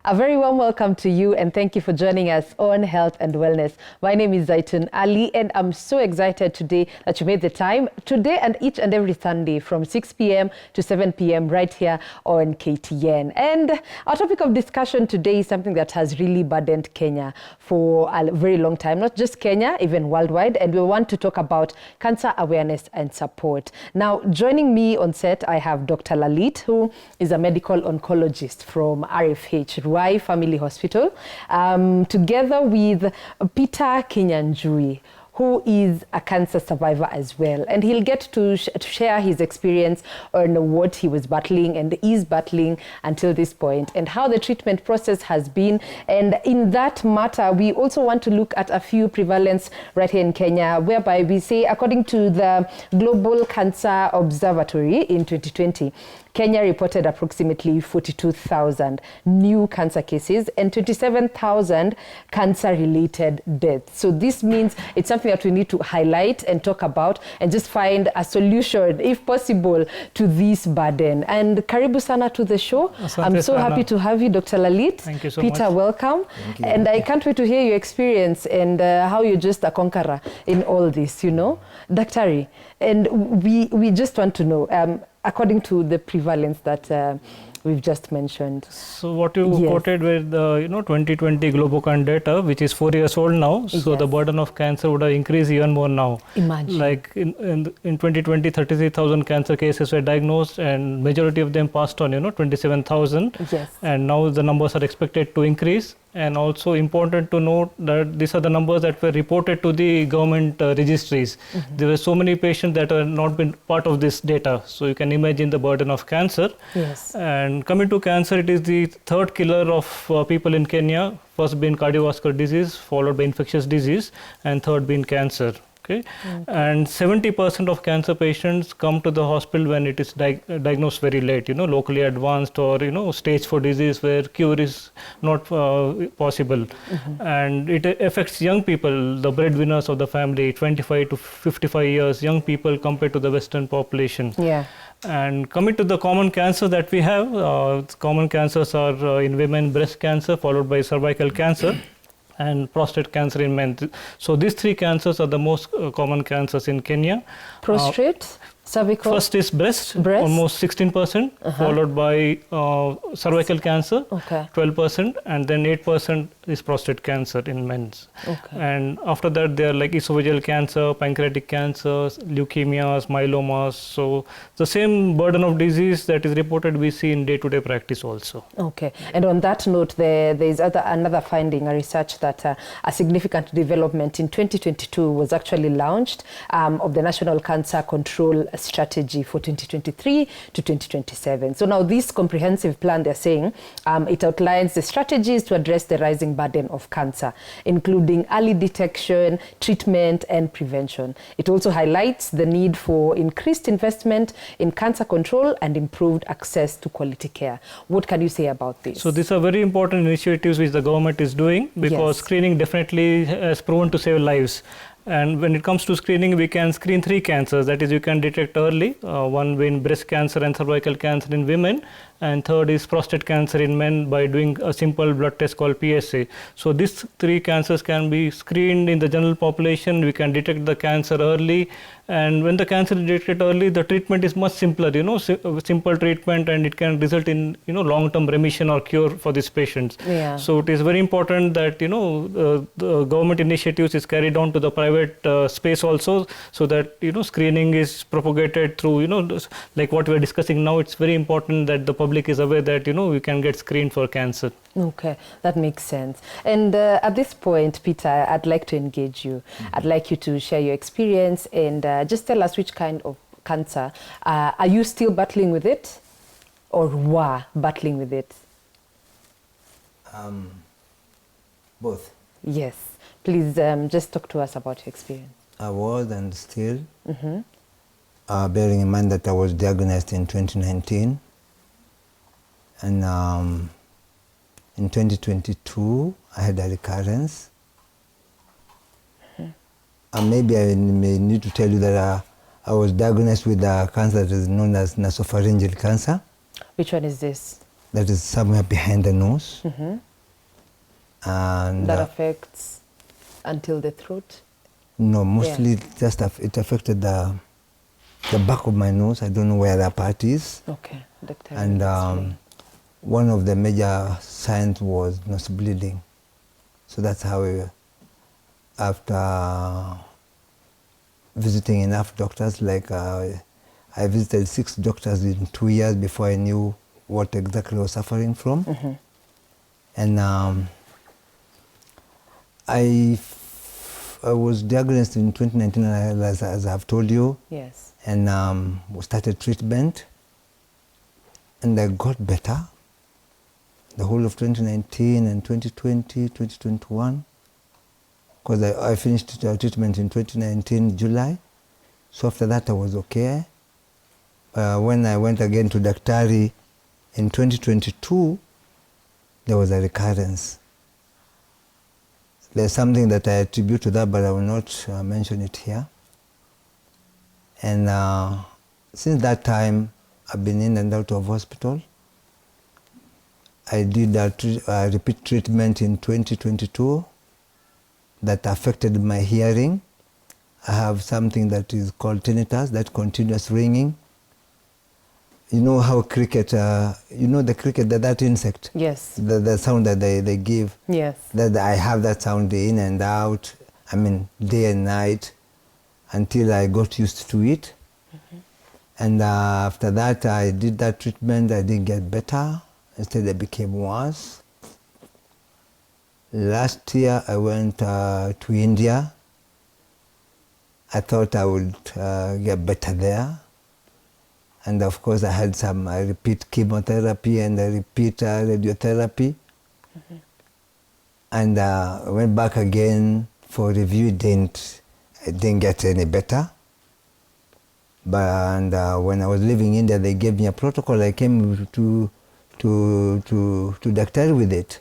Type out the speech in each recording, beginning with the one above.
A very warm welcome to you and thank you for joining us on Health and Wellness. My name is Zaitun Ali and I'm so excited today that you made the time today and each and every Sunday from 6 p.m. to 7 p.m. right here on KTN. And our topic of discussion today is something that has really burdened Kenya for a very long time, not just Kenya, even worldwide. And we want to talk about cancer awareness and support. Now, joining me on set, I have Dr. Lalit, who is a medical oncologist from RFH, Ruai Family Hospital, together with Peter Kinyanjui, who is a cancer survivor as well. And he'll get to share his experience on what he was battling and is battling until this point and how the treatment process has been. And in that matter, we also want to look at a few prevalence right here in Kenya, whereby we say, according to the Global Cancer Observatory in 2020, Kenya reported approximately 42,000 new cancer cases and 27,000 cancer-related deaths. So this means it's something that we need to highlight and talk about and just find a solution, if possible, to this burden. And karibu sana to the show. I'm so happy to have you, Dr. Lalit. Thank you so much. Peter, welcome. Thank you. And I can't wait to hear your experience and how you're just a conqueror in all this, you know. Daktari, and we just want to know, according to the prevalence that we've just mentioned. So what you quoted with the 2020 Globocan data, which is 4 years old now, so the burden of cancer would have increased even more now. Imagine. Like in 2020, 33,000 cancer cases were diagnosed and majority of them passed on, 27,000. Yes. And now the numbers are expected to increase. And also important to note that these are the numbers that were reported to the government registries. There were so many patients that are not been part of this data. So you can imagine the burden of cancer. Yes. And coming to cancer, it is the third killer of people in Kenya. First being cardiovascular disease, followed by infectious disease, and third being cancer. Okay. And 70% of cancer patients come to the hospital when it is diagnosed very late, locally advanced or, stage 4 disease where cure is not possible. And it affects young people, the breadwinners of the family, 25 to 55 years, young people compared to the Western population. Yeah. And coming to the common cancer that we have, common cancers are in women, breast cancer, followed by cervical cancer. And prostate cancer in men. So these three cancers are the most common cancers in Kenya. Prostate, cervical? First is breast. Almost 16%, followed by cervical cancer, 12%, and then 8% is prostate cancer in men. And after that, they are like esophageal cancer, pancreatic cancers, leukemias, myelomas. So the same burden of disease that is reported we see in day-to-day practice also. Okay. And on that note, there is another finding, a research that a significant development in 2022 was actually launched of the National Cancer Control Strategy for 2023 to 2027. So now this comprehensive plan, they're saying, it outlines the strategies to address the rising burden of cancer, including early detection, treatment, and prevention. It also highlights the need for increased investment in cancer control and improved access to quality care. What can you say about this? So these are very important initiatives which the government is doing because screening definitely has proven to save lives. And when it comes to screening, we can screen 3 cancers. That is, you can detect early, one being breast cancer and cervical cancer in women, and third is prostate cancer in men by doing a simple blood test called PSA. So these 3 cancers can be screened in the general population. We can detect the cancer early, and when the cancer is detected early, the treatment is much simpler, simple treatment, and it can result in, long-term remission or cure for these patients. Yeah. So it is very important that, the government initiatives is carried on to the private space also, so that, screening is propagated through, like what we are discussing now. It's very important that the public is aware that, we can get screened for cancer. Okay, that makes sense. And at this point, Peter, I'd like to engage you. I'd like you to share your experience and just tell us which kind of cancer. Are you still battling with it or were battling with it? Both. Yes. Please just talk to us about your experience. I was and still, bearing in mind that I was diagnosed in 2019. And in 2022, I had a recurrence. And maybe I may need to tell you that I was diagnosed with a cancer that is known as nasopharyngeal cancer. Which one is this? that is somewhere behind the nose. And That affects until the throat? no, mostly it affected the back of my nose. I don't know where that part is. Okay, doctor. And one of the major signs was nose bleeding. So that's how after visiting enough doctors, like I visited 6 doctors in 2 years before I knew what exactly I was suffering from. And I was diagnosed in 2019, as I've told you. Yes. And we started treatment, and I got better the whole of 2019 and 2020, 2021, because I finished treatment in 2019 July. So after that I was okay. When I went again to Daktari in 2022, there was a recurrence. There's something that I attribute to that, but I will not mention it here. And since that time, I've been in and out of hospital. I did a repeat treatment in 2022 that affected my hearing. I have something that is called tinnitus, that continuous ringing. You know how cricket, you know the cricket, that insect? Yes. The sound that they give. Yes. That I have that sound in and out, I mean day and night, until I got used to it. And after that I did that treatment, I didn't get better. Instead it became worse. Last year I went to India. I thought I would get better there. And of course I had some repeat chemotherapy and a repeat radiotherapy. And I went back again for review. It didn't get any better. But when I was living in India, they gave me a protocol. I came to Daktari with it.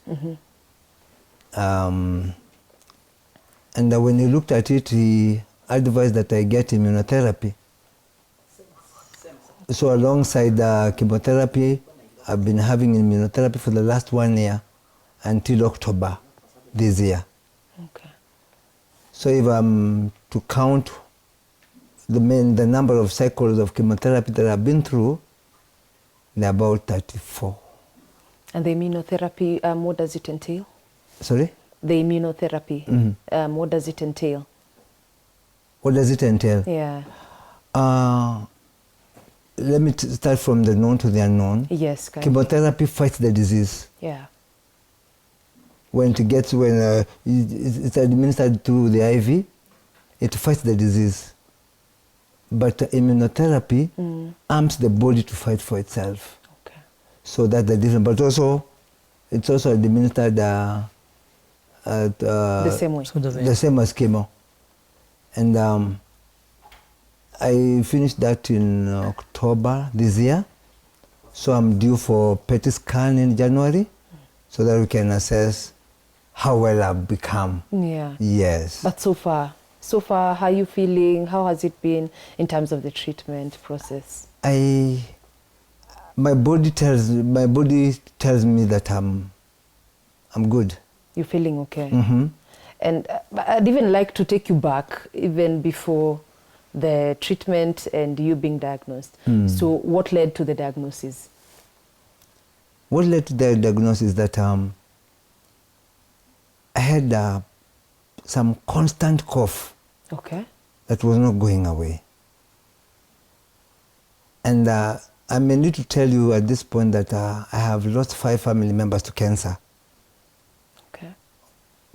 And when he looked at it, he advised that I get immunotherapy. So alongside the chemotherapy, I've been having immunotherapy for the last 1 year until October this year. Okay. So if I'm to count the number of cycles of chemotherapy that I've been through, they're about 34. And the immunotherapy, what does it entail? Sorry? The immunotherapy, what does it entail? What does it entail? Yeah. Let me start from the known to the unknown. Yes, kindly. Chemotherapy fights the disease. Yeah. When it's administered through the IV, it fights the disease. But immunotherapy arms the body to fight for itself. Okay. So that's the difference. But also, it's also administered the same way. The same as chemo. And I finished that in October this year. So I'm due for PET scan in January so that we can assess how well I've become. Yeah. Yes. But so far, how are you feeling? How has it been in terms of the treatment process? My body tells me that I'm good. You're feeling okay? And I'd even like to take you back even before the treatment and you being diagnosed. So what led to the diagnosis? What led to the diagnosis that I had some constant cough. Okay. That was not going away. And I may need to tell you at this point that I have lost 5 family members to cancer. Okay.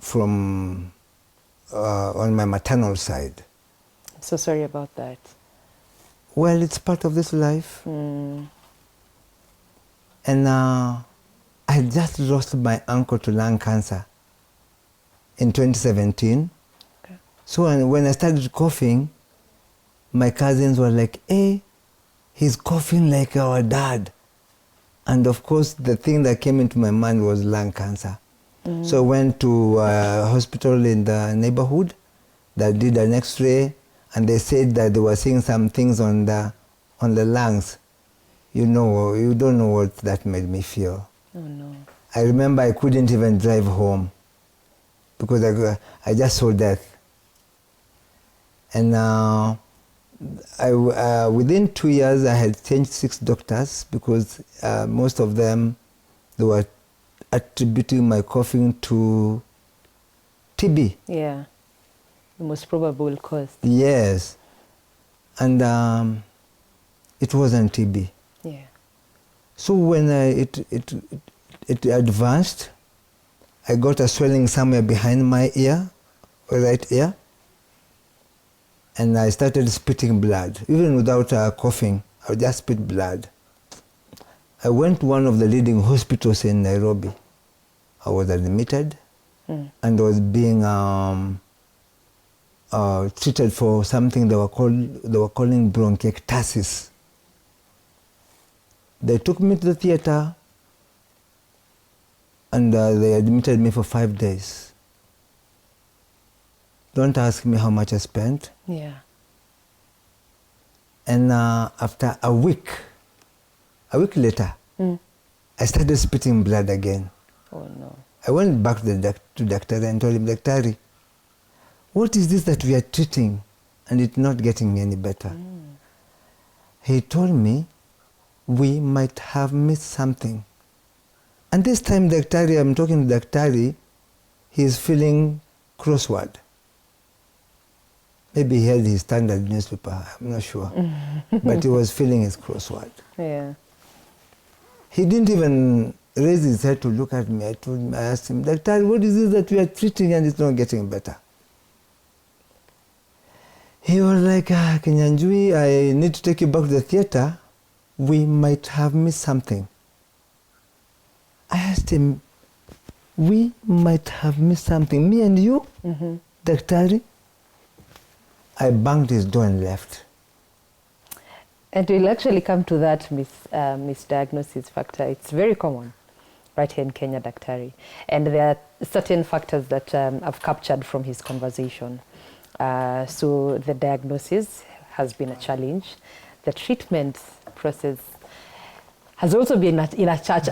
From on my maternal side. So sorry about that. Well, it's part of this life. And I just lost my uncle to lung cancer in 2017. Okay. So when I started coughing, my cousins were like, hey, he's coughing like our dad. And of course, the thing that came into my mind was lung cancer. So I went to a hospital in the neighborhood that did an X-ray, and they said that they were seeing some things on the lungs. you don't know what that made me feel. Oh no. I remember I couldn't even drive home because I just saw death. And within 2 years, I had changed 6 doctors because most of them, they were attributing my coughing to TB. Yeah, the most probable cause. Yes. And it wasn't TB. Yeah. So when it advanced, I got a swelling somewhere behind my ear, right ear, and I started spitting blood. Even without coughing, I would just spit blood. I went to one of the leading hospitals in Nairobi. I was admitted and was being treated for something they were calling bronchiectasis. They took me to the theater and they admitted me for 5 days. Don't ask me how much I spent. Yeah. And after a week later, I started spitting blood again. Oh no. I went back to the doctor and told him, Daktari, what is this that we are treating and it's not getting any better? He told me, we might have missed something. And this time, Daktari, I'm talking to Daktari, he's feeling crossword. Maybe he had his standard newspaper, I'm not sure. But he was feeling his crossword. Yeah. He didn't even raise his head to look at me. I asked him, Daktari, what is this that we are treating and it's not getting better? He was like, Kinyanjui, I need to take you back to the theater. We might have missed something. I asked him, we might have missed something, me and you, Daktari? I banged his door and left. And we'll actually come to that misdiagnosis factor. It's very common right here in Kenya, Daktari. And there are certain factors that I've captured from his conversation. So the diagnosis has been a challenge. The treatment process has also been a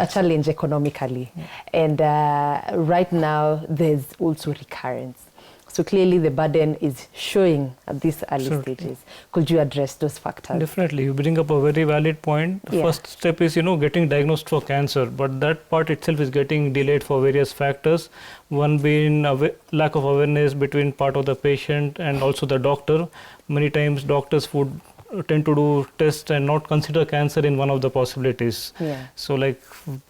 challenge economically. And right now, there's also recurrence. So clearly the burden is showing at these early stages. Could you address those factors? Definitely. You bring up a very valid point. The first step is, getting diagnosed for cancer. But that part itself is getting delayed for various factors. One being lack of awareness between part of the patient and also the doctor. Many times doctors would tend to do tests and not consider cancer in one of the possibilities. Yeah. So like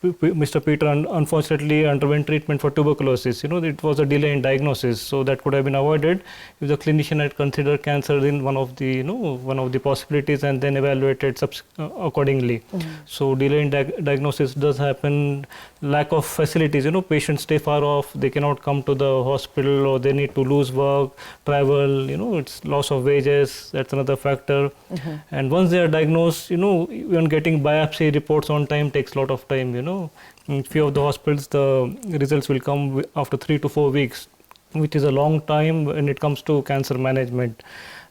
Mr. Peter unfortunately underwent treatment for tuberculosis. It was a delay in diagnosis, so that could have been avoided if the clinician had considered cancer in one of the possibilities and then evaluated accordingly. So delay in diagnosis does happen. Lack of facilities, patients stay far off, they cannot come to the hospital, or they need to lose work, travel, it's loss of wages, that's another factor. And once they are diagnosed, even getting biopsy reports on time takes a lot of time, In few of the hospitals, the results will come after 3 to 4 weeks, which is a long time when it comes to cancer management.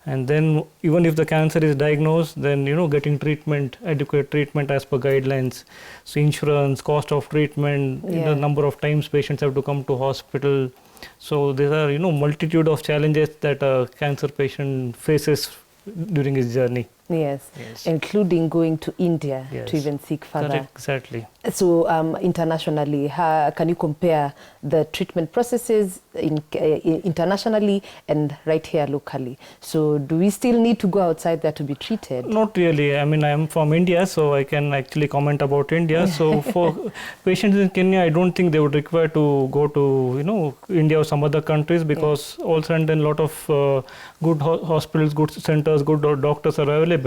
And then even if the cancer is diagnosed, then getting treatment, adequate treatment as per guidelines. So insurance, cost of treatment, the number of times patients have to come to hospital. So there are multitude of challenges that a cancer patient faces during his journey. Yes, including going to India to even seek further. Exactly. So internationally, can you compare the treatment processes internationally and right here locally? So do we still need to go outside there to be treated? Not really. I mean, I am from India, so I can actually comment about India. So for patients in Kenya, I don't think they would require to go to India or some other countries, because also and then a lot of good hospitals, good centers, good doctors are available.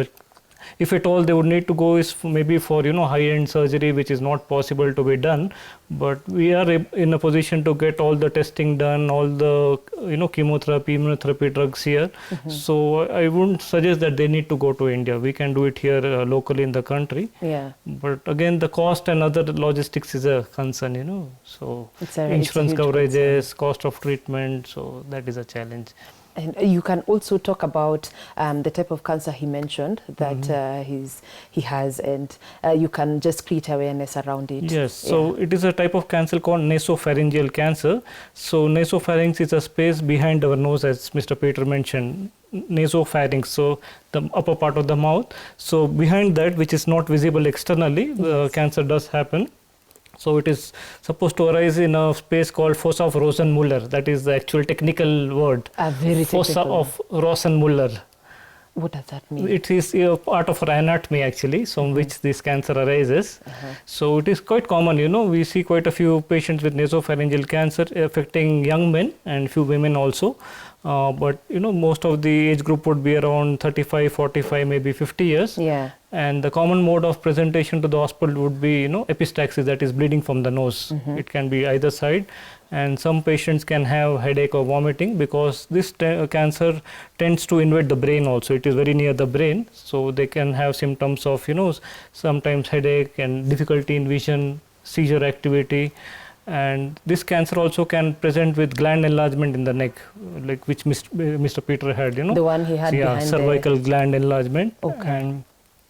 If at all they would need to go is maybe for high-end surgery, which is not possible to be done. But we are in a position to get all the testing done, all the chemotherapy, immunotherapy drugs here. So I wouldn't suggest that they need to go to India. We can do it here locally in the country. Yeah. But again, the cost and other logistics is a concern. So insurance coverages, cost of treatment, so that is a challenge. And you can also talk about the type of cancer he mentioned that he has, and you can just create awareness around it. Yes, so it is a type of cancer called nasopharyngeal cancer. So nasopharynx is a space behind our nose, as Mr. Peter mentioned. Nasopharynx, so the upper part of the mouth. So behind that, which is not visible externally, the cancer does happen. So it is supposed to arise in a space called fossa of Rosenmuller. That is the actual technical word. Very fossa technical. of Rosenmuller. What does that mean? It is a part of our anatomy actually, from which this cancer arises. So it is quite common, we see quite a few patients with nasopharyngeal cancer affecting young men and few women also. But most of the age group would be around 35, 45, maybe 50 years. Yeah. And the common mode of presentation to the hospital would be, epistaxis, that is bleeding from the nose. It can be either side. And some patients can have headache or vomiting because this cancer tends to invade the brain also. It is very near the brain. So they can have symptoms of, sometimes headache and difficulty in vision, seizure activity. And this cancer also can present with gland enlargement in the neck, like which Mr. Peter had, The one he had behind cervical gland enlargement. Okay. And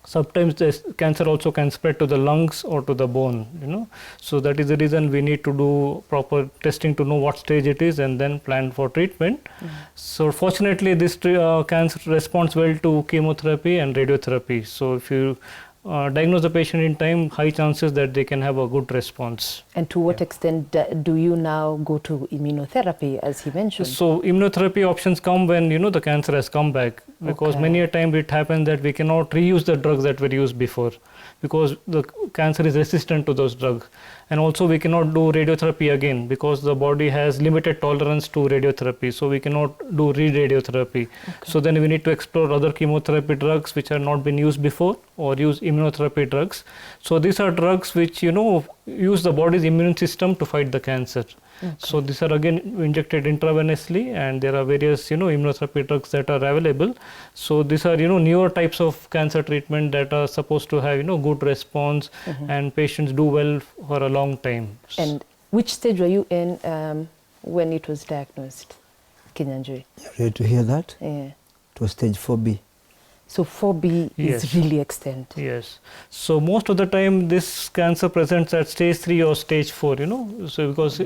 sometimes this cancer also can spread to the lungs or to the bone, So that is the reason we need to do proper testing to know what stage it is and then plan for treatment. So fortunately, this cancer responds well to chemotherapy and radiotherapy. So if you diagnose the patient in time, high chances that they can have a good response. And to what extent do you now go to immunotherapy, as he mentioned? So immunotherapy options come when the cancer has come back, because many a time it happens that we cannot reuse the drugs that were used before because the cancer is resistant to those drugs. And also we cannot do radiotherapy again because the body has limited tolerance to radiotherapy. So we cannot do re-radiotherapy. So then we need to explore other chemotherapy drugs which have not been used before, or use immunotherapy drugs. So these are drugs which, use the body's immune system to fight the cancer. So these are again injected intravenously, and there are various, immunotherapy drugs that are available. So these are, newer types of cancer treatment that are supposed to have, good response and patients do well for a long time. And which stage were you in when it was diagnosed, Kinyanjui? Ready to hear that? Yeah. It was stage 4B. So 4B is really extent. Yes. So most of the time this cancer presents at stage 3 or stage 4, So because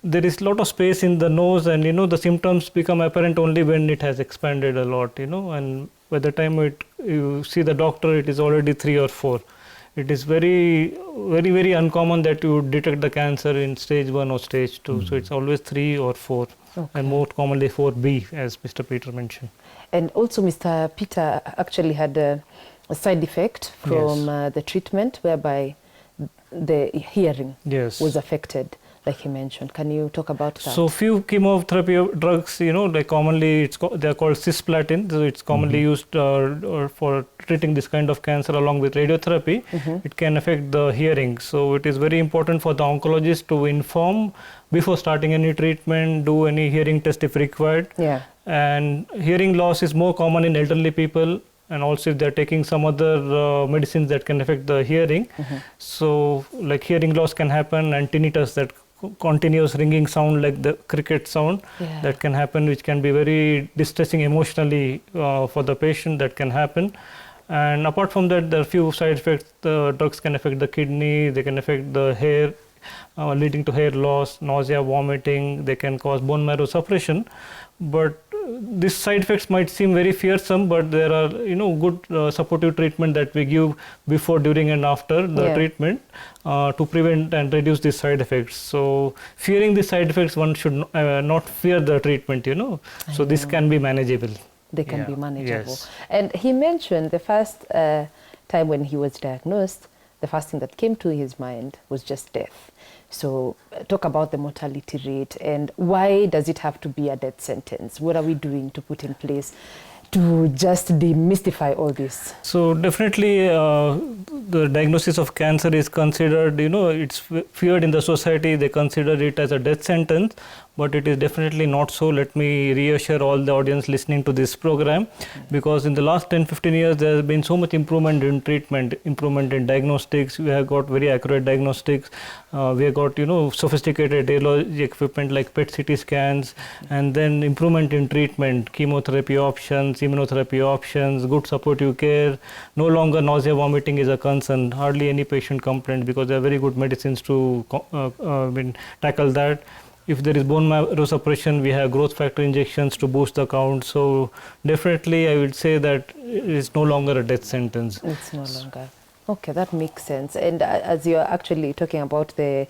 there is a lot of space in the nose, and the symptoms become apparent only when it has expanded a lot, and by the time you see the doctor, it is already 3 or 4. It is very, very, very uncommon that you detect the cancer in stage 1 or stage 2. So it's always 3 or 4, and more commonly 4B, as Mr. Peter mentioned. And also Mr. Peter actually had a side effect from the treatment whereby the hearing was affected, like he mentioned. Can you talk about that? So few chemotherapy drugs, like commonly they are called cisplatin. So it's commonly used for treating this kind of cancer along with radiotherapy. It can affect the hearing. So it is very important for the oncologist to inform before starting any treatment, do any hearing test if required. Yeah. And hearing loss is more common in elderly people, and also if they're taking some other medicines that can affect the hearing. So like hearing loss can happen, and tinnitus, that continuous ringing sound like the cricket sound, that can happen, which can be very distressing emotionally for the patient. That can happen. And apart from that, there are few side effects. The drugs can affect the kidney, they can affect the hair, leading to hair loss, nausea, vomiting. They can cause bone marrow suppression. But these side effects might seem very fearsome, but there are good supportive treatment that we give before, during and after the treatment to prevent and reduce these side effects. So fearing these side effects, one should not fear the treatment, So this can be manageable. They can be manageable. Yes. And he mentioned the first time when he was diagnosed, the first thing that came to his mind was just death. So talk about the mortality rate, and why does it have to be a death sentence? What are we doing to put in place to just demystify all this? So definitely the diagnosis of cancer is considered, it's feared in the society. They consider it as a death sentence. but it is definitely not so. Let me reassure all the audience listening to this program, because in the last 10-15 years there has been so much improvement in treatment, improvement in diagnostics. We have got very accurate diagnostics. We have got sophisticated radiology equipment like PET CT scans, and then improvement in treatment, chemotherapy options, immunotherapy options, good supportive care. No longer nausea, vomiting is a concern. Hardly any patient complaint, because there are very good medicines to tackle that. If there is bone marrow suppression, we have growth factor injections to boost the count. So definitely I would say that it's no longer a death sentence. It's no longer. Okay, that makes sense. And as you're actually talking about the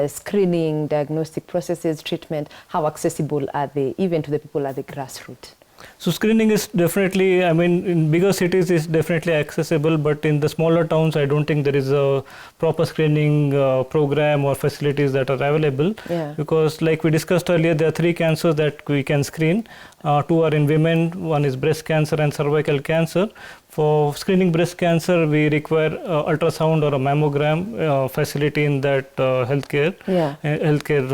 screening, diagnostic processes, treatment, how accessible are they even to the people at the grassroots? So screening is definitely, I mean, in bigger cities is definitely accessible, but in the smaller towns, I don't think there is a proper screening program or facilities that are available. Yeah. Because like we discussed earlier, there are 3 cancers that we can screen. 2 are in women, one is breast cancer and cervical cancer. For screening breast cancer, we require ultrasound or a mammogram facility in that healthcare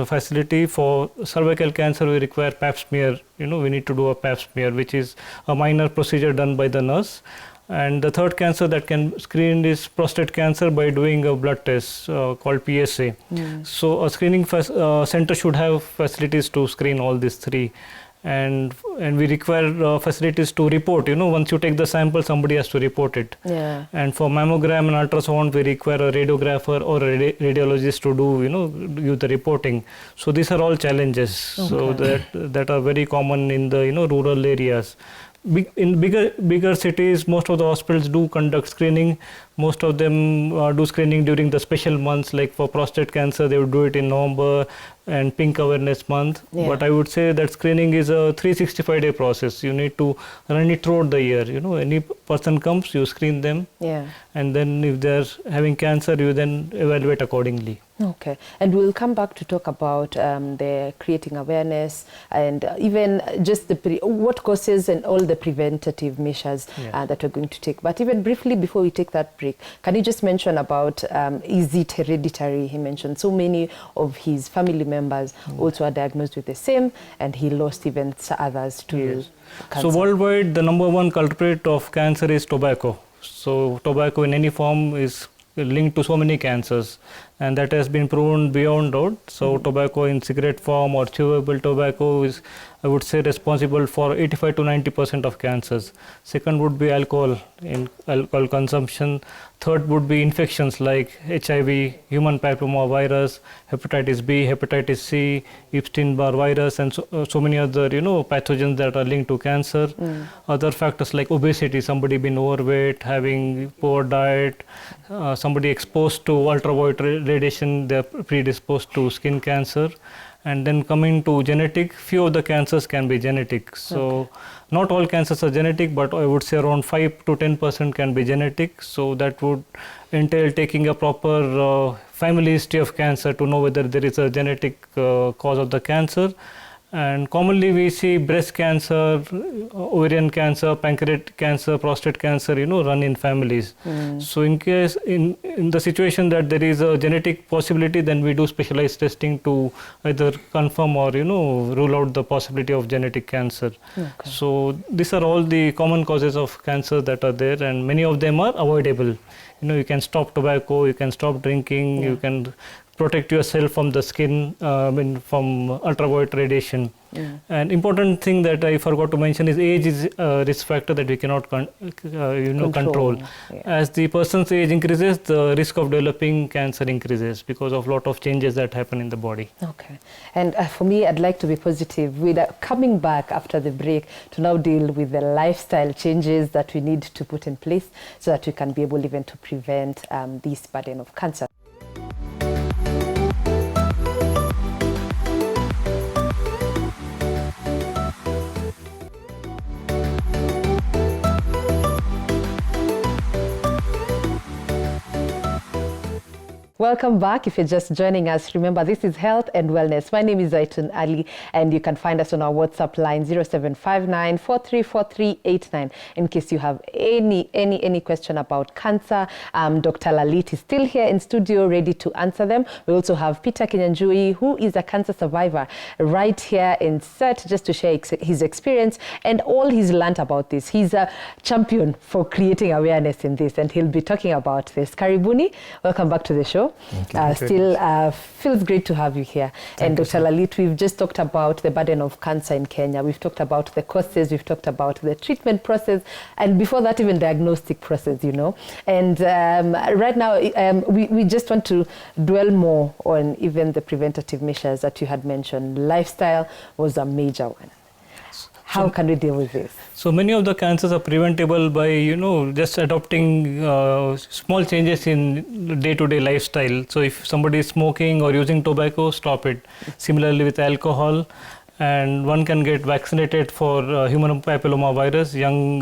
facility. For cervical cancer, we require pap smear. We need to do a pap smear, which is a minor procedure done by the nurse. And the third cancer that can screen is prostate cancer by doing a blood test called PSA. So a screening center should have facilities to screen all these 3. And we require facilities to report. Once you take the sample, somebody has to report it. Yeah. And for mammogram and ultrasound, we require a radiographer or a radiologist to do the reporting. So these are all challenges. Okay. So that are very common in the rural areas. In bigger cities, most of the hospitals do conduct screening. Most of them do screening during the special months, like for prostate cancer, they would do it in November and Pink Awareness Month. Yeah. But I would say that screening is a 365-day process. You need to run it throughout the year. Any person comes, you screen them. Yeah. And then if they're having cancer, you then evaluate accordingly. Okay, and we'll come back to talk about the creating awareness and even just what causes and all the preventative measures that we're going to take. But even briefly before we take that break, can you just mention about is it hereditary? He mentioned so many of his family members also are diagnosed with the same, and he lost even others to cancer. So worldwide, the number 1 culprit of cancer is tobacco. So tobacco in any form is linked to so many cancers, and that has been proven beyond doubt. So tobacco in cigarette form or chewable tobacco is, I would say, responsible for 85 to 90% of cancers. Second would be alcohol consumption. Third would be infections like HIV, human papillomavirus, hepatitis B, hepatitis C, Epstein-Barr virus, and so many other pathogens that are linked to cancer. Other factors like obesity, somebody being overweight, having poor diet, somebody exposed to ultraviolet radiation, they are predisposed to skin cancer. And then coming to genetic, few of the cancers can be genetic. So not all cancers are genetic, but I would say around 5 to 10% can be genetic. So that would entail taking a proper family history of cancer to know whether there is a genetic cause of the cancer. And commonly we see breast cancer, ovarian cancer, pancreatic cancer, prostate cancer, run in families. So in case, in the situation that there is a genetic possibility, then we do specialized testing to either confirm or, rule out the possibility of genetic cancer. Okay. So these are all the common causes of cancer that are there, and many of them are avoidable. You can stop tobacco, you can stop drinking, you can protect yourself from the skin, from ultraviolet radiation. And important thing that I forgot to mention is age is a risk factor that we cannot control. Yeah. As the person's age increases, the risk of developing cancer increases because of lot of changes that happen in the body. Okay. And for me, I'd like to be positive with coming back after the break to now deal with the lifestyle changes that we need to put in place so that we can be able even to prevent this burden of cancer. Welcome back. If you're just joining us, remember this is Health and Wellness. My name is Zaitun Ali, and you can find us on our WhatsApp line 0759-434389 in case you have any question about cancer. Dr. Lalit is still here in studio ready to answer them. We also have Peter Kinyanjui, who is a cancer survivor, right here in set just to share his experience and all he's learned about this. He's a champion for creating awareness in this, and he'll be talking about this. Karibuni, welcome back to the show. Still feels great to have you here. And Dr. Lalit, we've just talked about the burden of cancer in Kenya. We've talked about the causes, we've talked about the treatment process, and before that, even diagnostic process, you know. And right now, we just want to dwell more on even the preventative measures that you had mentioned. Lifestyle was a major one. How can we deal with this? So many of the cancers are preventable by, just adopting small changes in day-to-day lifestyle. So if somebody is smoking or using tobacco, stop it. Similarly with alcohol, and one can get vaccinated for human papilloma virus. Young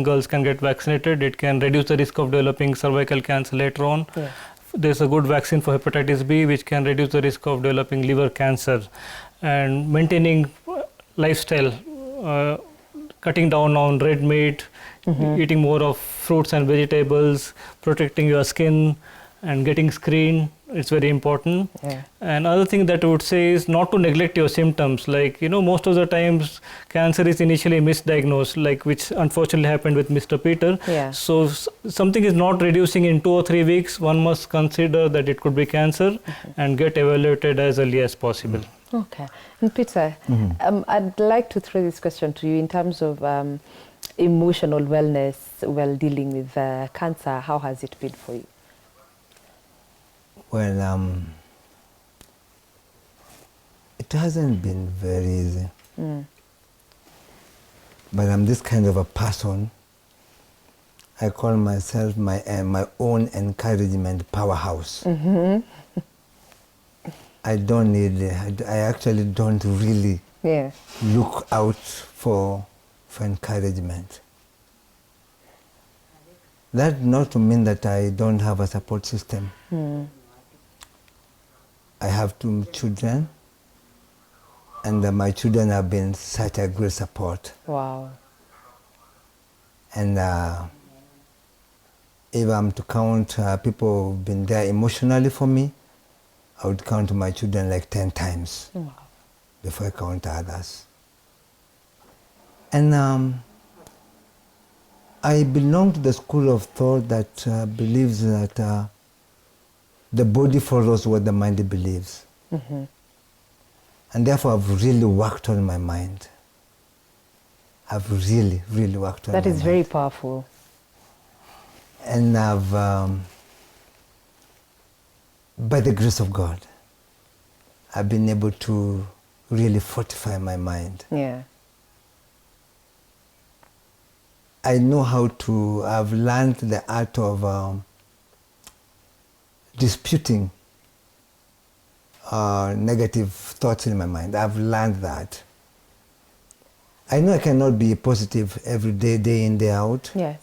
girls can get vaccinated. It can reduce the risk of developing cervical cancer later on. Yeah. There's a good vaccine for hepatitis B, which can reduce the risk of developing liver cancer. And maintaining lifestyle, cutting down on red meat, eating more of fruits and vegetables, protecting your skin, and getting screened. It's very important. Yeah. And other thing that I would say is not to neglect your symptoms. Like, most of the times cancer is initially misdiagnosed, like which unfortunately happened with Mr. Peter. Yeah. So something is not reducing in 2 or 3 weeks, one must consider that it could be cancer and get evaluated as early as possible. Okay. And Peter, I'd like to throw this question to you in terms of emotional wellness while dealing with cancer. How has it been for you? Well, it hasn't been very easy. But I'm this kind of a person. I call myself my own encouragement powerhouse. I don't need, I actually don't really look out for encouragement. That not to mean that I don't have a support system. I have 2 children, and my children have been such a great support. Wow. And if I'm to count people who've been there emotionally for me, I would count my children like 10 times before I count others. And I belong to the school of thought that believes that the body follows what the mind believes. And therefore I've really worked on my mind. I've really worked on my mind. That is very powerful. And I've, by the grace of God, I've been able to really fortify my mind. Yeah. I know how to, I've learned the art of disputing negative thoughts in my mind. I've learned that. I know I cannot be positive every day, day in, day out. Yes.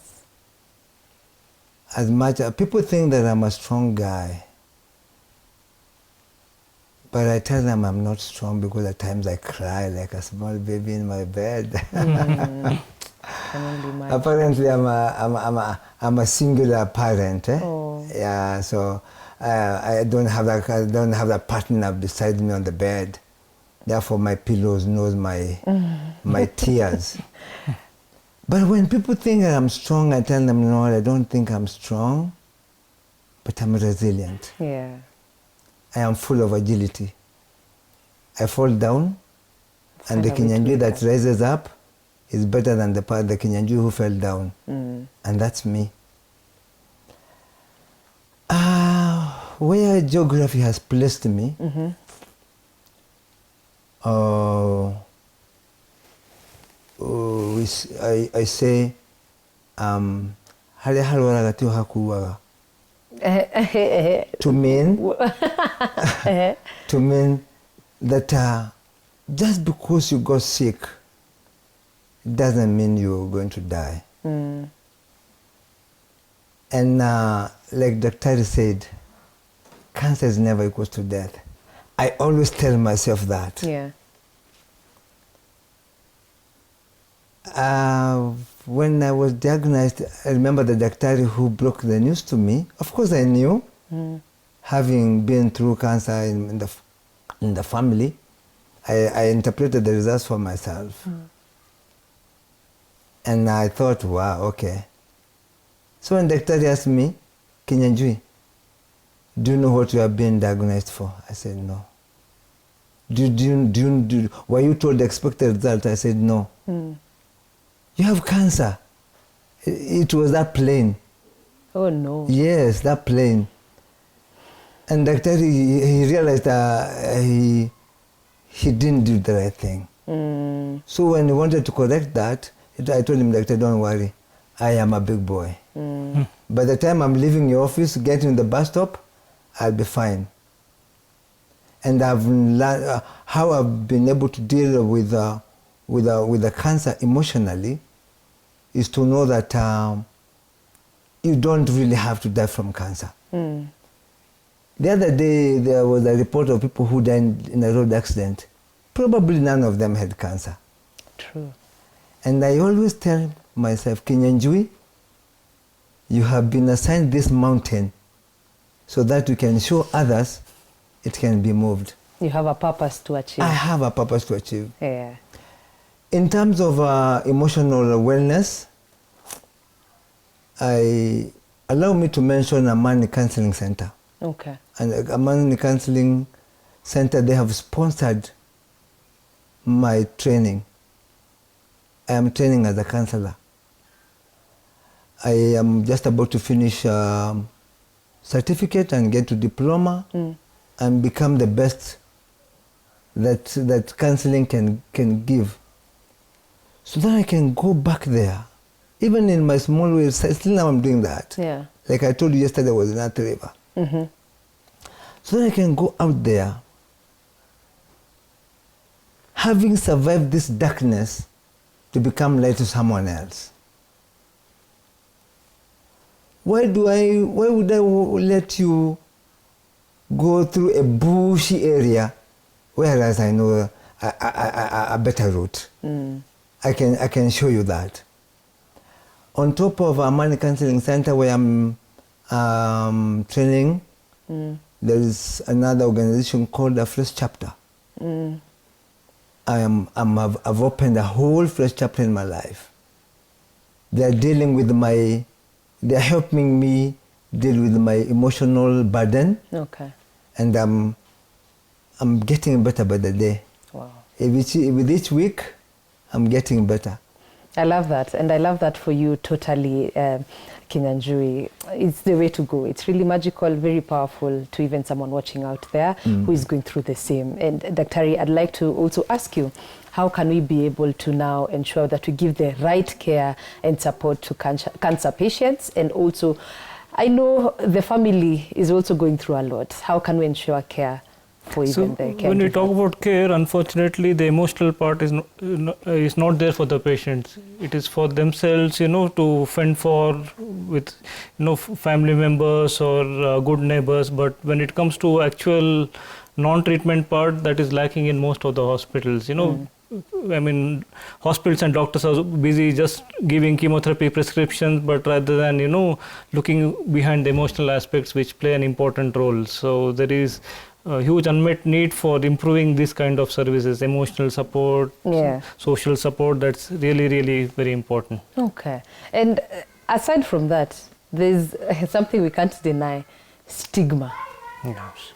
As much, people think that I'm a strong guy. But I tell them I'm not strong because at times I cry like a small baby in my bed. Apparently, I'm a singular parent. Yeah, so I don't have that partner beside me on the bed. Therefore, my pillows knows my tears. But when people think that I'm strong, I tell them, no, I don't think I'm strong, but I'm resilient. Yeah. I am full of agility. I fall down, and the Kinyanjui that rises up is better than the Kinyanjui who fell down. And that's me. Where geography has placed me, I say, to mean that just because you got sick doesn't mean you're going to die. And like Dr. said, cancer is never equal to death. I always tell myself that. Yeah. When I was diagnosed, I remember the doctor who broke the news to me. Of course, I knew, having been through cancer in the family. I interpreted the results for myself. And I thought, wow, okay. So when the doctor asked me, Kinyanjui, do you know what you have been diagnosed for? I said, no. Were you told the expected result? I said, no. You have cancer. It was that plain. Oh, no. Yes, that plain. And doctor, he realized that he didn't do the right thing. So when he wanted to correct that, I told him, doctor, don't worry. I am a big boy. By the time I'm leaving your office, getting the bus stop, I'll be fine. And I've learned how I've been able to deal with the cancer emotionally is to know that you don't really have to die from cancer. The other day, there was a report of people who died in a road accident. Probably none of them had cancer. True. And I always tell myself, Kinyanjui, you have been assigned this mountain so that you can show others it can be moved. You have a purpose to achieve. I have a purpose to achieve. Yeah. In terms of emotional wellness, allow me to mention a money counseling center. Okay. And a money counseling center, they have sponsored my training. I am training as a counselor. I am just about to finish certificate and get to diploma and become the best that counseling can give. So then I can go back there. Even in my small way, still now I'm doing that. Yeah. Like I told you yesterday, I was in Athi River. So then I can go out there, having survived this darkness, to become light to someone else. Why would I let you go through a bushy area, whereas I know a better route? I can show you that. On top of a money counseling center where I'm training, there is another organization called a Fresh Chapter. I've opened a whole fresh chapter in my life. They're dealing with they're helping me deal with my emotional burden. Okay. And I'm getting better by the day. Wow. With each week, I'm getting better. I love that. And I love that for you totally, Kinyanjui. It's the way to go. It's really magical, very powerful to even someone watching out there who is going through the same. And Dr. I'd like to also ask you, how can we be able to now ensure that we give the right care and support to cancer patients? And also, I know the family is also going through a lot. How can we ensure care for even the caregivers? When we talk about care, unfortunately, the emotional part is not there for the patients. It is for themselves, to fend for with, family members or good neighbors. But when it comes to actual non-treatment part, that is lacking in most of the hospitals. I mean, hospitals and doctors are busy just giving chemotherapy prescriptions, but rather than, looking behind the emotional aspects which play an important role. So there is a huge unmet need for improving this kind of services, emotional support, social support. That's really, really very important. Okay. And aside from that, there's something we can't deny, stigma. Yes.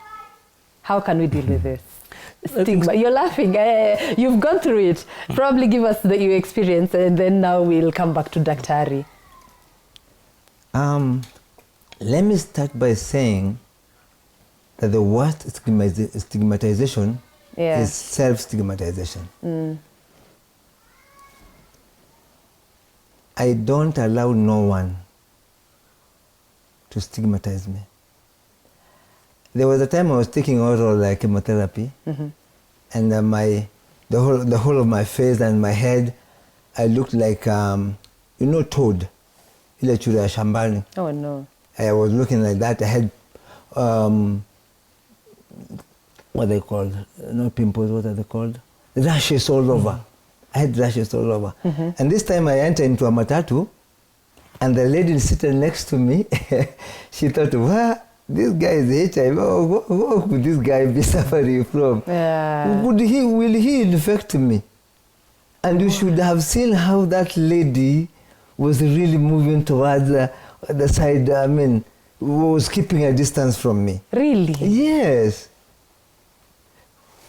How can we deal with this? Stigma. You're laughing. You've gone through it. Probably give us your experience, and then now we'll come back to Dr. Ari. Let me start by saying that the worst stigmatization is self-stigmatization. I don't allow no one to stigmatize me. There was a time I was taking oral chemotherapy, and the whole of my face and my head, I looked like toad, ile chure ya shambani. Oh no! I was looking like that. I had what they called, not pimples, what are they called? Rashes all over. I had rashes all over. And this time I entered into a matatu, and the lady sitting next to me, she thought, well, this guy is HIV. What could this guy be suffering from? Will he infect me? And you should have seen how that lady was really moving towards the side, was keeping a distance from me. Really? Yes.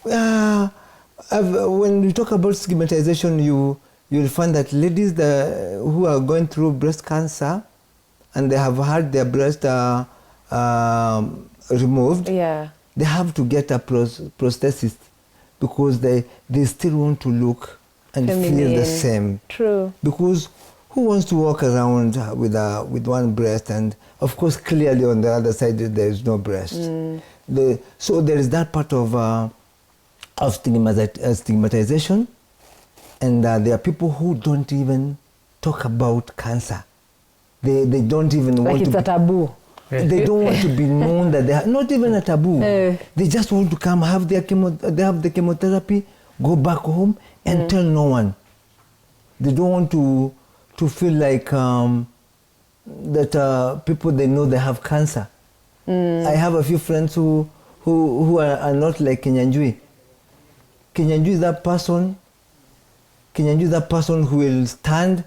When you talk about stigmatization, you'll find that ladies who are going through breast cancer and they have had their breast removed, they have to get a prosthesis because they still want to look and feel the same. True. Because who wants to walk around with one breast, and of course clearly on the other side there is no breast. So there is that part of stigmatization, and there are people who don't even talk about cancer. They don't even want to. Like it's a taboo. They don't want to be known that they are not even a taboo. They just want to come have their the chemotherapy, go back home and tell no one. They don't want to feel like that people they know they have cancer. I have a few friends who are not like Kinyanjui. Kinyanjui is that person. Kinyanjui is that person who will stand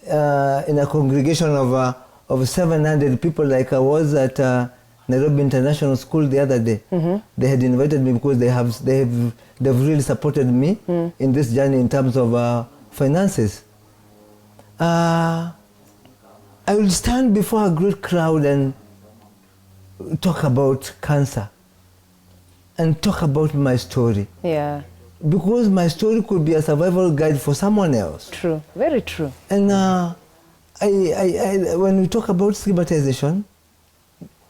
in a congregation of 700 people, like I was at Nairobi International School the other day. They had invited me because they've really supported me in this journey in terms of finances. I will stand before a great crowd and talk about cancer and talk about my story. Yeah. Because my story could be a survival guide for someone else. True, very true. And when we talk about stigmatization,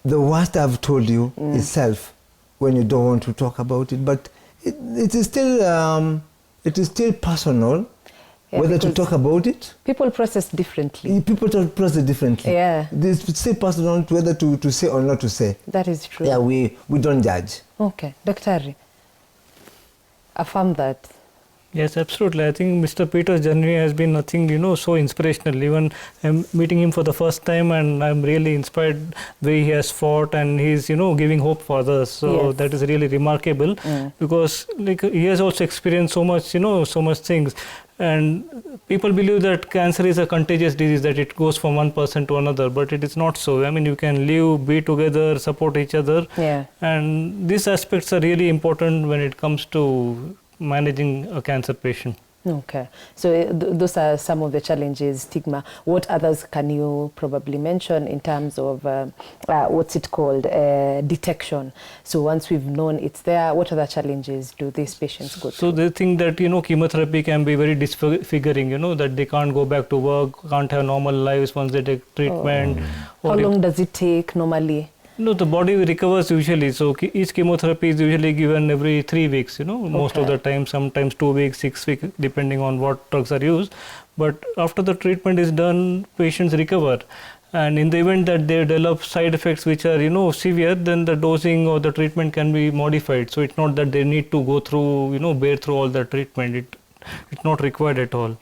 the worst I've told you is self, when you don't want to talk about it. But it is still personal, whether to talk about it. People process differently. People process differently. Yeah. It's still personal whether to say or not to say. That is true. Yeah, we don't judge. Okay, Dr. Affirm that. Yes, absolutely. I think Mr. Peter's journey has been nothing, so inspirational. Even I'm meeting him for the first time, and I'm really inspired the way he has fought, and he's, giving hope for others. So that is really remarkable, because he has also experienced so much, so much things. And people believe that cancer is a contagious disease, that it goes from one person to another, but it is not so. I mean, you can live, be together, support each other. Yeah. And these aspects are really important when it comes to managing a cancer patient. Okay, so those are some of the challenges, stigma. What others can you probably mention in terms of what's it called, detection? So once we've known it's there, what other challenges do these patients go through? So they think that, chemotherapy can be very disfiguring, that they can't go back to work, can't have normal lives once they take treatment. How long does it take normally? No, the body recovers usually. So each chemotherapy is usually given every 3 weeks, most of the time, sometimes 2 weeks, 6 weeks, depending on what drugs are used. But after the treatment is done, patients recover. And in the event that they develop side effects which are, severe, then the dosing or the treatment can be modified. So it's not that they need to go through, bear through all the treatment. It's not required at all.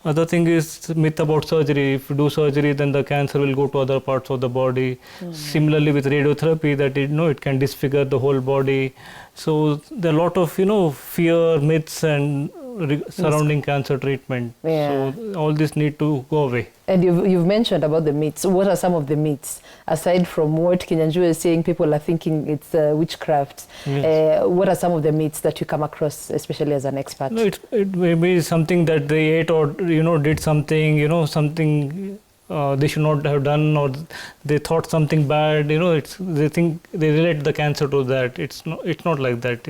Other thing is myth about surgery. If you do surgery, then the cancer will go to other parts of the body. Similarly with radiotherapy, that it can disfigure the whole body. So there are a lot of fear, myths and surrounding cancer treatment. Yeah. So all this need to go away. And you've mentioned about the myths. What are some of the myths? Aside from what Kinyanjui is saying, people are thinking it's witchcraft. Yes. What are some of the myths that you come across, especially as an expert? No, it may be something that they ate or did something, something they should not have done, or they thought something bad. They think they relate the cancer to that. It's not like that.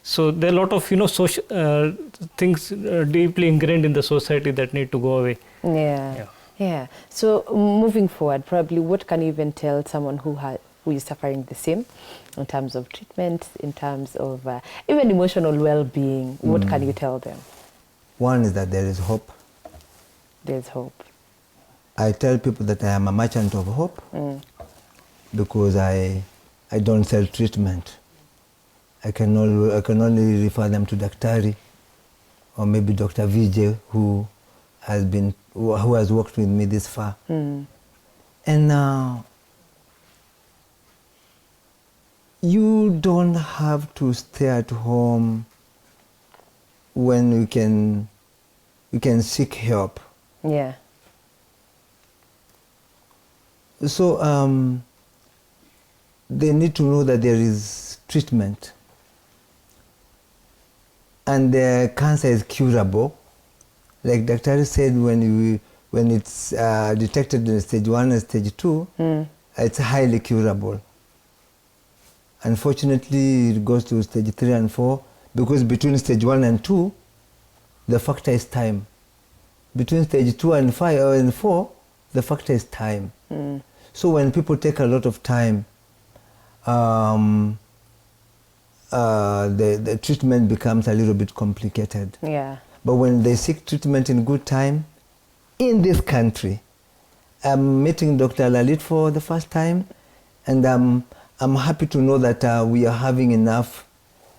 So there are a lot of social things deeply ingrained in the society that need to go away. Yeah. So moving forward, probably what can you even tell someone who is suffering the same in terms of treatment, in terms of even emotional well-being? What can you tell them? One is that there is hope. There's hope. I tell people that I am a merchant of hope because I don't sell treatment. I can only refer them to Daktari or maybe Dr. Vijay, who has worked with me this far. And you don't have to stay at home when you can seek help. Yeah. So they need to know that there is treatment, and the cancer is curable. Like Dr. said, when it's detected in stage 1 and stage 2, it's highly curable. Unfortunately, it goes to stage 3 and 4 because between stage 1 and 2, the factor is time. Between stage 2 and 5 and 4, the factor is time. So when people take a lot of time, the treatment becomes a little bit complicated. Yeah. But when they seek treatment in good time, in this country, I'm meeting Dr. Lalit for the first time, and I'm happy to know that we are having enough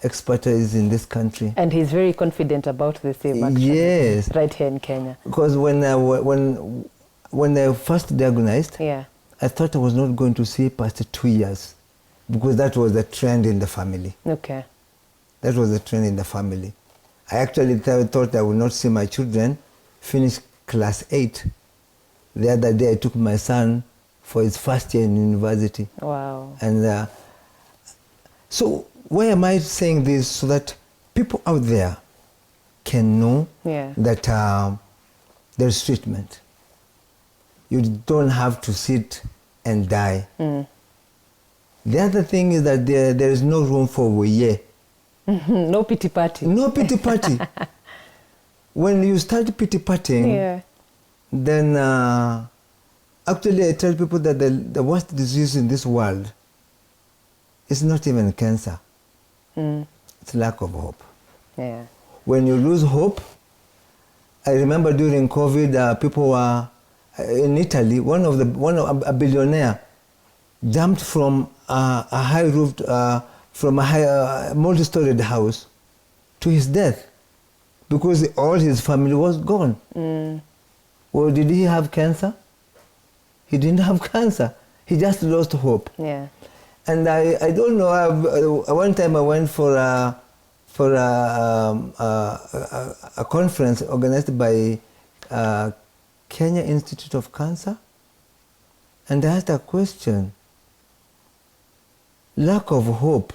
expertise in this country. And he's very confident about the same, actually. Yes. Right here in Kenya. Because when I first diagnosed, Yeah. I thought I was not going to see past 2 years, because that was the trend in the family. Okay. That was the trend in the family. I actually thought I would not see my children finish class 8. The other day I took my son for his first year in university. Wow. And so why am I saying this? So that people out there can know that there's treatment. You don't have to sit and die. The other thing is that there is no room for woye. No pity party. No pity party. When you start pity partying, then actually I tell people that the worst disease in this world is not even cancer. It's lack of hope. Yeah. When you lose hope, I remember during COVID, people were in Italy. A billionaire jumped from a high roof, from a high multi-storied house to his death because all his family was gone. Well, did he have cancer? He didn't have cancer. He just lost hope. Yeah. And I don't know. One time I went for a conference organized by Kenya Institute of Cancer, and I asked a question. Lack of hope.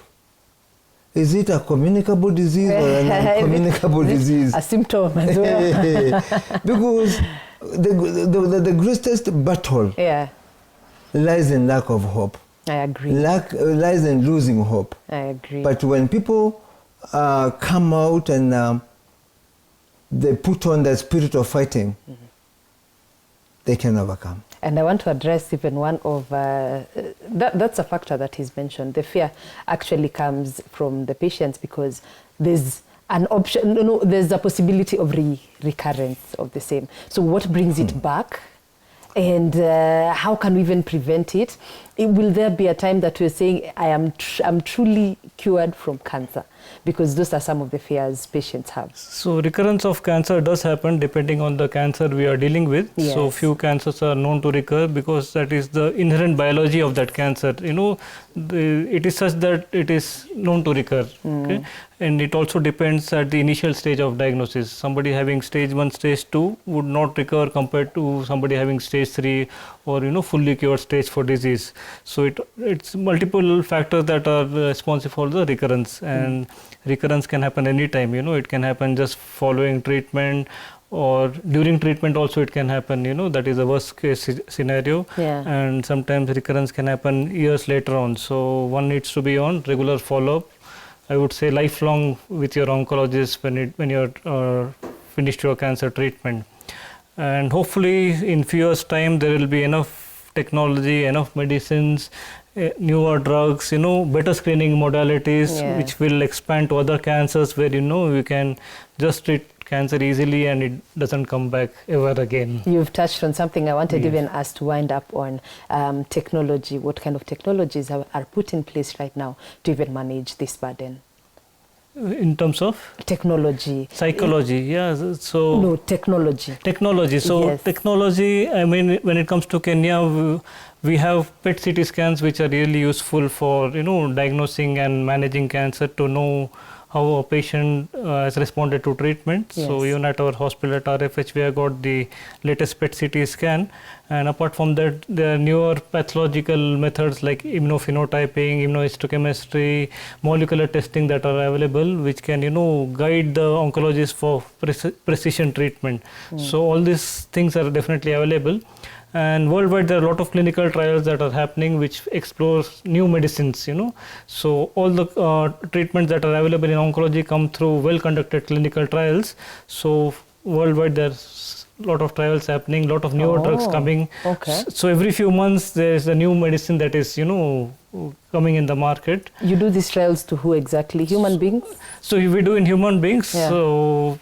Is it a communicable disease or a non-communicable disease? A symptom as well. Because the greatest battle lies in lack of hope. I agree. Lies in losing hope. I agree. But when people come out and they put on the spirit of fighting, they can overcome. And I want to address even one of, that's a factor that he's mentioned. The fear actually comes from the patients because there's an option, there's a possibility of recurrence of the same. So what brings it back? And how can we even prevent it? Will there be a time that we're saying, I'm truly cured from cancer? Because those are some of the fears patients have. So recurrence of cancer does happen depending on the cancer we are dealing with. Yes. So few cancers are known to recur because that is the inherent biology of that cancer. It is such that it is known to recur. Okay? And it also depends at the initial stage of diagnosis. Somebody having stage 1, stage 2 would not recur compared to somebody having stage 3 or fully cured stage 4 disease. So it's multiple factors that are responsible for the recurrence, and recurrence can happen anytime. It can happen just following treatment, or during treatment also it can happen. That is a worst case scenario. And sometimes recurrence can happen years later on. So one needs to be on regular follow-up. I would say lifelong with your oncologist when you're finished your cancer treatment. And hopefully in few years' time there will be enough technology, enough medicines, newer drugs, better screening modalities, which will expand to other cancers where we can just treat cancer easily and it doesn't come back ever again. You've touched on something I wanted even us to wind up on, technology. What kind of technologies are put in place right now to even manage this burden? In terms of? Technology. Psychology, yeah. So no, technology. Technology. So yes. Technology, I mean, when it comes to Kenya, we have PET CT scans which are really useful for, diagnosing and managing cancer, to know how a patient has responded to treatment. Yes. So even at our hospital at RFH, we have got the latest PET CT scan. And apart from that, there are newer pathological methods like immunophenotyping, immunohistochemistry, molecular testing that are available, which can, guide the oncologist for precision treatment. So all these things are definitely available. And worldwide, there are a lot of clinical trials that are happening which explores new medicines, So all the treatments that are available in oncology come through well-conducted clinical trials. So worldwide, there's a lot of trials happening, a lot of newer drugs coming. Okay. So every few months, there's a new medicine that is, coming in the market. You do these trials to who exactly? Human beings? So we do in human beings. Yeah. So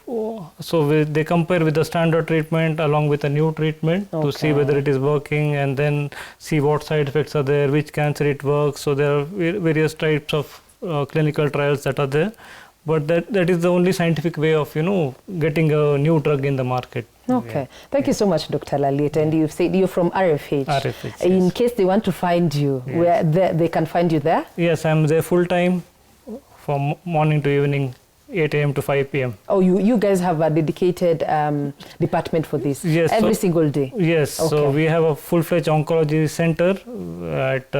they compare with the standard treatment along with a new treatment to see whether it is working, and then see what side effects are there, which cancer it works. So there are various types of clinical trials that are there. But that is the only scientific way of, getting a new drug in the market. Okay. Yeah. Thank you so much, Dr. Lalit. And you've said you're from RFH. RFH, in yes. case they want to find you, where they can find you there? Yes, I'm there full time from morning to evening, 8 a.m. to 5 p.m. Oh, you guys have a dedicated department for this? Yes. Every single day? Yes. Okay. So we have a full-fledged oncology center at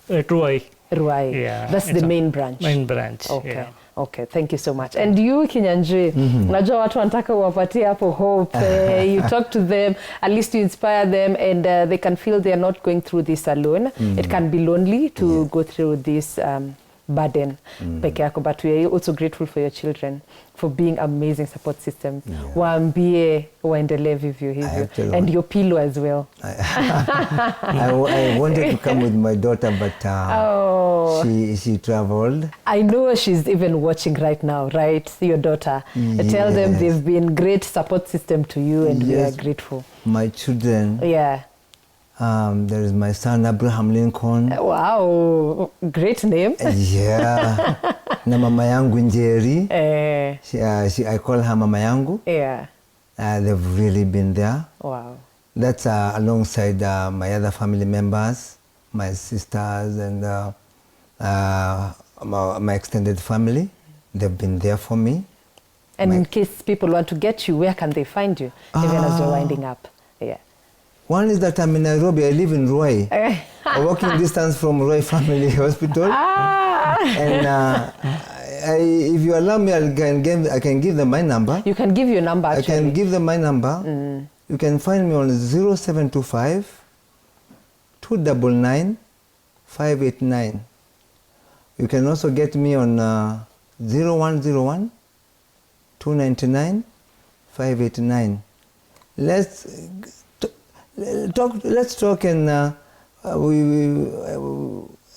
Ruai. Ruai. Yeah. That's the main branch? Main branch. Okay. Yeah. Okay, thank you so much. And you, Kinyanjui, najua watu wanataka uwapatie hapo hope. You talk to them, at least you inspire them, and they can feel they are not going through this alone. It can be lonely to go through this burden peke yako, but we are also grateful for your children for being amazing support systems. Waambie waendelee vivyo hivyo, and your pillow as well. I wanted to come with my daughter, but she traveled. I know she's even watching right now, right? Your daughter. Yes. Tell them they've been great support system to you, and we are grateful. My children. Yeah. There is my son, Abraham Lincoln. Wow, great name. Yeah. Na mama yangu Njeri. I call her mama yangu. Yeah. They've really been there. Wow. That's alongside my other family members, my sisters, and my extended family. They've been there for me. And in case people want to get you, where can they find you, even as you're winding up? Yeah. One is that I'm in Nairobi. I live in Ruai, a walking distance from Ruai Family Hospital. And if you allow me, I can give them my number. You can give your number, actually. I can give them my number. You can find me on 0725 299 589. You can also get me on 0101 299 589. Let's talk, and I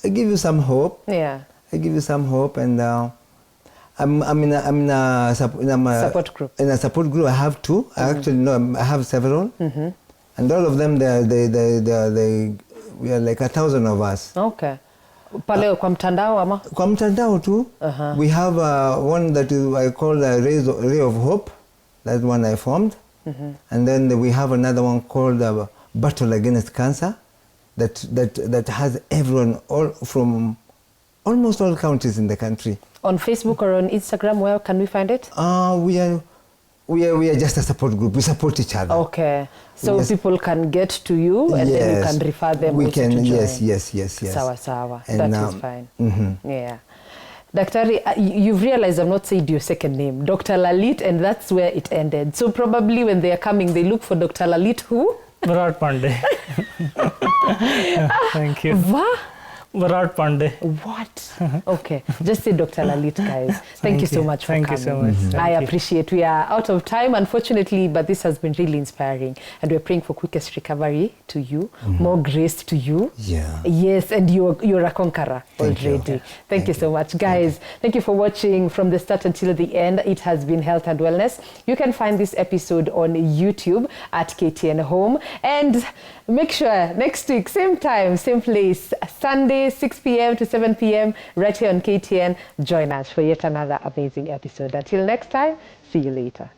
give you some hope. Yeah. I give you some hope, and I'm in a support group. In a support group, I have two. I have several, and all of them we are like 1,000 of us. Okay. Pale kwa mtandao ama? Kwa mtandao tu. We have one that I call a Ray of Hope. That one I formed. And then we have another one called Battle Against Cancer that has everyone from almost all counties in the country. On Facebook or on Instagram, where can we find it? We are just a support group. We support each other. Okay. So people can get to you, and then you can refer them to join. Yes. Sawa, sawa. That is fine. Yeah. Daktari, you've realized I've not said your second name, Dr. Lalit, and that's where it ended. So probably when they are coming, they look for Dr. Lalit who? Virat Pandey. Thank you. What? Virat Pandey. What? Okay. Just say Dr. Lalit, guys. Thank you so much for coming. Thank you so much. I appreciate. We are out of time, unfortunately, but this has been really inspiring. And we're praying for quickest recovery to you, more grace to you. Yeah. Yes, and you're a conqueror already. Thank you so much. Guys, thank you for watching from the start until the end. It has been Health and Wellness. You can find this episode on YouTube at KTN Home. And make sure next week, same time, same place, Sunday, Sunday, 6 p.m. to 7 p.m. right here on KTN. Join us for yet another amazing episode. Until next time, see you later.